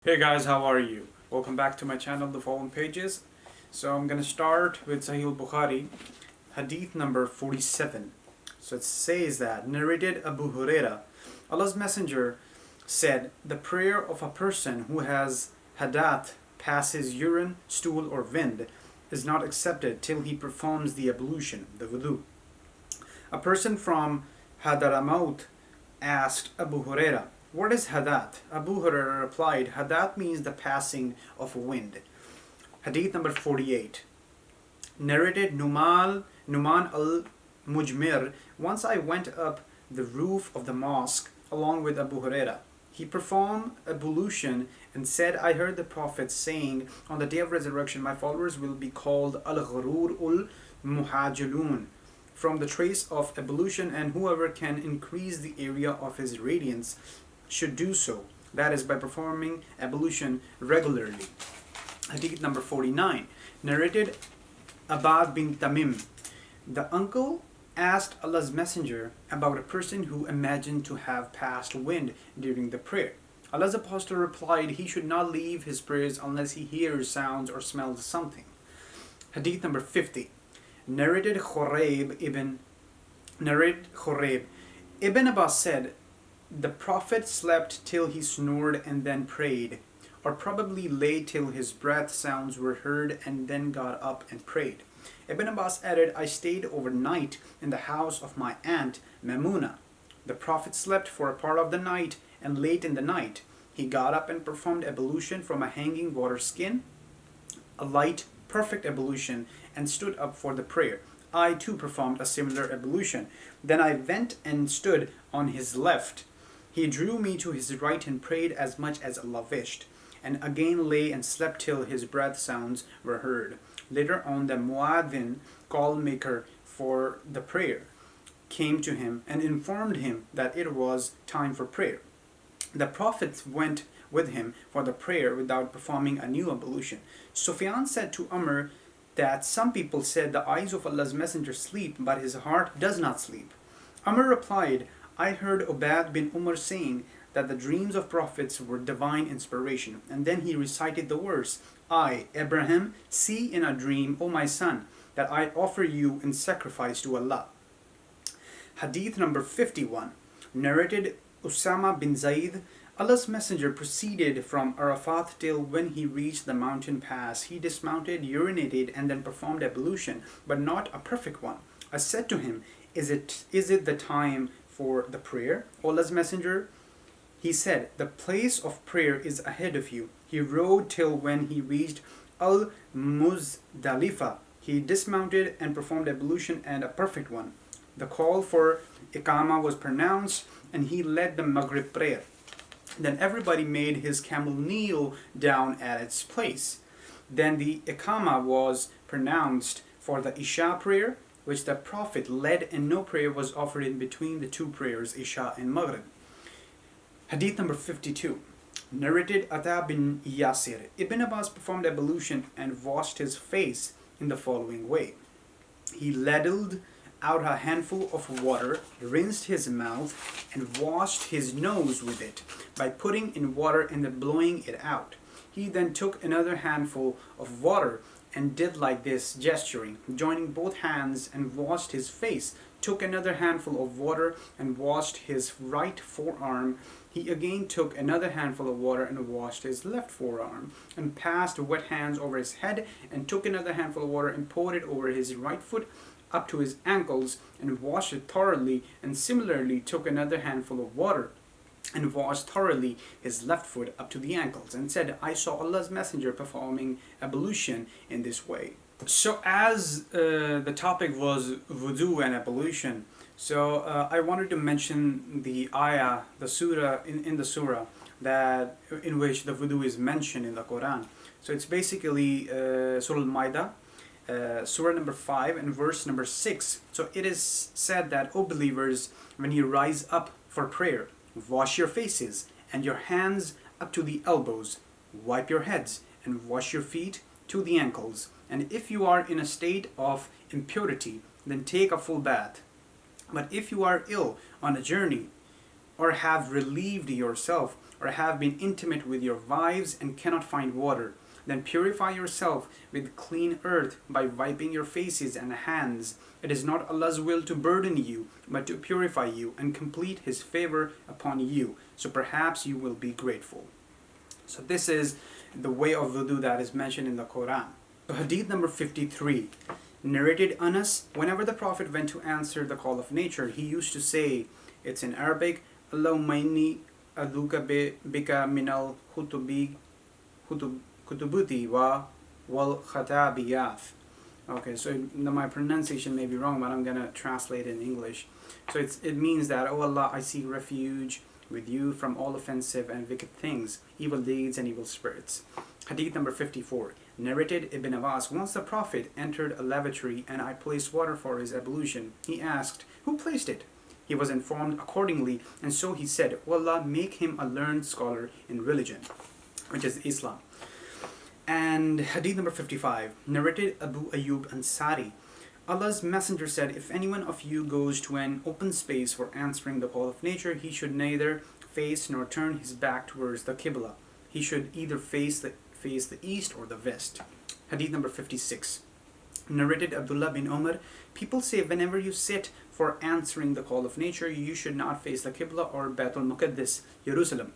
Hey guys, how are you? Welcome back to my channel, The Fallen Pages. So I'm going to start with Sahih al-Bukhari, Hadith number 47. So it says that, narrated Abu Huraira, Allah's Messenger said, the prayer of a person who has hadat, passes urine, stool or wind, is not accepted till he performs the ablution, the wudu. A person from Hadramaut asked Abu Huraira, what is hadat? Abu Hurairah replied, hadat means the passing of wind. Hadith number 48. Narrated Numan al-Mujmir, once I went up the roof of the mosque along with Abu Hurairah. He performed ablution and said, I heard the Prophet saying, on the day of resurrection my followers will be called al-Ghurur ul-Muhajjalun, from the trace of ablution, and whoever can increase the area of his radiance should do so, that is by performing ablution regularly. Hadith number 49, narrated Abad bin Tamim, the uncle asked Allah's Messenger about a person who imagined to have passed wind during the prayer. Allah's Apostle replied, he should not leave his prayers unless he hears sounds or smells something. Hadith number 50, narrated Khurayb Ibn Abbas said, the Prophet slept till he snored and then prayed, or probably lay till his breath sounds were heard and then got up and prayed. Ibn Abbas added, I stayed overnight in the house of my aunt Maimuna. The Prophet slept for a part of the night, and late in the night he got up and performed ablution from a hanging water skin, a light, perfect ablution, and stood up for the prayer. I too performed a similar ablution. Then I went and stood on his left. He drew me to his right and prayed as much as Allah wished, and again lay and slept till his breath sounds were heard. Later on the muadhin, call maker for the prayer, came to him and informed him that it was time for prayer. The Prophet went with him for the prayer without performing a new ablution. Sufyan said to Umar that some people said the eyes of Allah's Messenger sleep, but his heart does not sleep. Umar replied, I heard Ubad bin Umar saying that the dreams of prophets were divine inspiration, and then he recited the verse, I, Abraham, see in a dream, O my son, that I offer you in sacrifice to Allah. Hadith number 51, narrated Usama bin Zayd, Allah's Messenger proceeded from Arafat till when he reached the mountain pass. He dismounted, urinated, and then performed ablution, but not a perfect one. I said to him, Is it the time for the prayer, O Allah's Messenger? He said, the place of prayer is ahead of you. He rode till when he reached Al-Muzdalifah. He dismounted and performed ablution, and a perfect one. The call for Iqamah was pronounced, and he led the Maghrib prayer. Then everybody made his camel kneel down at its place. Then the Iqamah was pronounced for the Isha prayer, which the Prophet led, and no prayer was offered in between the two prayers, Isha and Maghrib. Hadith number 52, narrated Ata bin Yasir. Ibn Abbas performed ablution and washed his face in the following way. He ladled out a handful of water, rinsed his mouth, and washed his nose with it by putting in water and then blowing it out. He then took another handful of water and did like this, gesturing, joining both hands, and washed his face, took another handful of water and washed his right forearm. He again took another handful of water and washed his left forearm, and passed wet hands over his head, and took another handful of water and poured it over his right foot up to his ankles, and washed it thoroughly, and similarly took another handful of water and washed thoroughly his left foot up to the ankles, and said, I saw Allah's Messenger performing ablution in this way. So as the topic was wudu and ablution, so I wanted to mention the ayah, the surah in the surah that in which the wudu is mentioned in the Quran. So it's basically Surah Al-Maidah, surah number 5 and verse number 6. So it is said that, O believers, when you rise up for prayer, wash your faces and your hands up to the elbows, wipe your heads and wash your feet to the ankles, and if you are in a state of impurity, then take a full bath. But if you are ill on a journey, or have relieved yourself, or have been intimate with your wives and cannot find water, then purify yourself with clean earth by wiping your faces and hands. It is not Allah's will to burden you, but to purify you and complete His favor upon you. So perhaps you will be grateful. So this is the way of wudu that is mentioned in the Quran. So Hadith number 53. Narrated Anas, whenever the Prophet went to answer the call of nature, he used to say, it's in Arabic, Allahumma inni aduka bika minal kutubuti wa wal khatabiyat. Okay, so my pronunciation may be wrong, but I'm going to translate in English. So it means that, oh Allah, I seek refuge with you from all offensive and wicked things, evil deeds and evil spirits. Hadith number 54. Narrated Ibn Abbas, once the Prophet entered a lavatory and I placed water for his ablution. He asked, who placed it? He was informed accordingly, and so he said, oh Allah, make him a learned scholar in religion, which is Islam. And Hadith number 55. Narrated Abu Ayyub Ansari, Allah's Messenger said, if anyone of you goes to an open space for answering the call of nature, he should neither face nor turn his back towards the Qibla. He should either face the east or the west. Hadith number 56. Narrated Abdullah bin Umar, people say whenever you sit for answering the call of nature, you should not face the Qibla or Baitul Muqaddas, Jerusalem.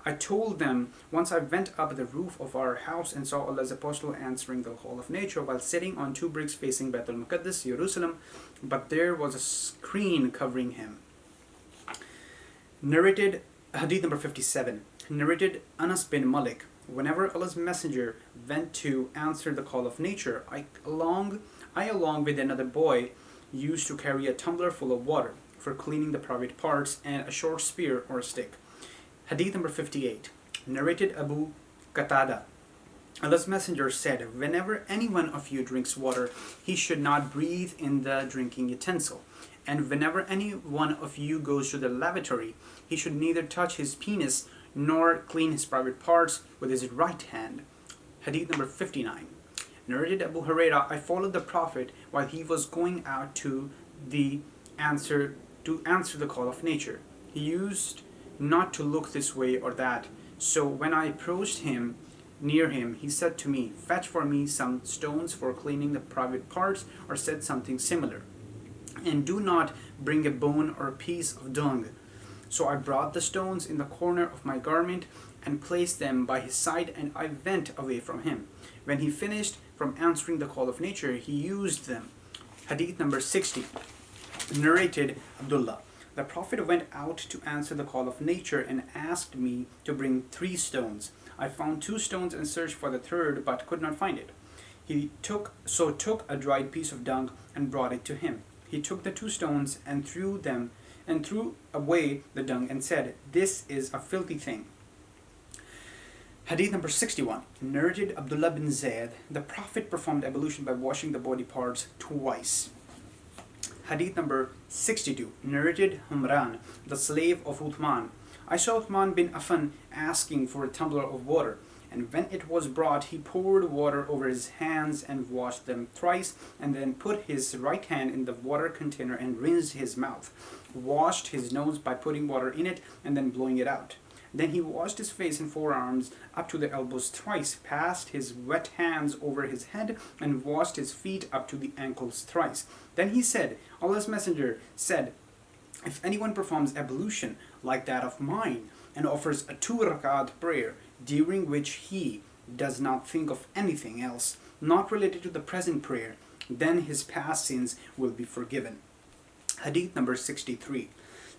I told them once I went up the roof of our house and saw Allah's apostle answering the call of nature while sitting on two bricks facing Baitul Muqaddas, Jerusalem, but there was a screen covering him. Narrated Hadith number 57. Narrated Anas bin Malik, whenever Allah's Messenger went to answer the call of nature, I along with another boy used to carry a tumbler full of water for cleaning the private parts and a short spear or a stick. Hadith number 58. Narrated Abu Qatada, Allah's Messenger said, whenever any one of you drinks water, he should not breathe in the drinking utensil. And whenever any one of you goes to the lavatory, he should neither touch his penis nor clean his private parts with his right hand. Hadith number 59. Narrated Abu Hurairah, I followed the Prophet while he was going out to answer the call of nature. He used not to look this way or that. So when I approached him, near him, he said to me, fetch for me some stones for cleaning the private parts, or said something similar. And do not bring a bone or a piece of dung. So I brought the stones in the corner of my garment and placed them by his side, and I went away from him. When he finished from answering the call of nature, he used them. Hadith number 60. Narrated Abdullah, the Prophet went out to answer the call of nature and asked me to bring 3 stones. I found 2 stones and searched for the third, but could not find it. He took a dried piece of dung and brought it to him. He took the 2 stones and threw away the dung and said, this is a filthy thing. Hadith number 61. Narrated Abdullah bin Zayd, the Prophet performed ablution by washing the body parts twice. Hadith number 62. Narrated Humran, the slave of Uthman, I saw Uthman bin Affan asking for a tumbler of water, and when it was brought, he poured water over his hands and washed them thrice, and then put his right hand in the water container and rinsed his mouth, washed his nose by putting water in it and then blowing it out. Then he washed his face and forearms up to the elbows thrice, passed his wet hands over his head, and washed his feet up to the ankles thrice. Then he said, Allah's Messenger said, if anyone performs ablution like that of mine and offers a 2-rakat prayer during which he does not think of anything else not related to the present prayer, then his past sins will be forgiven. Hadith number 63.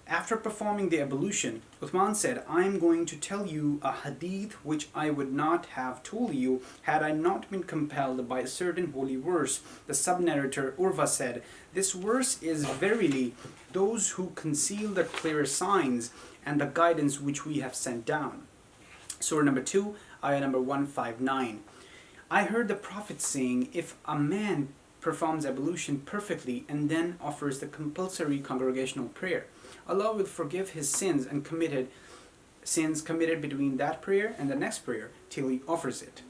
After performing the ablution, Uthman said, I am going to tell you a hadith which I would not have told you had I not been compelled by a certain holy verse. The sub-narrator Urva said, this verse is verily those who conceal the clear signs and the guidance which we have sent down. Surah number 2, ayah number 159. I heard the Prophet saying, if a man performs ablution perfectly and then offers the compulsory congregational prayer, Allah will forgive his sins committed between that prayer and the next prayer till he offers it.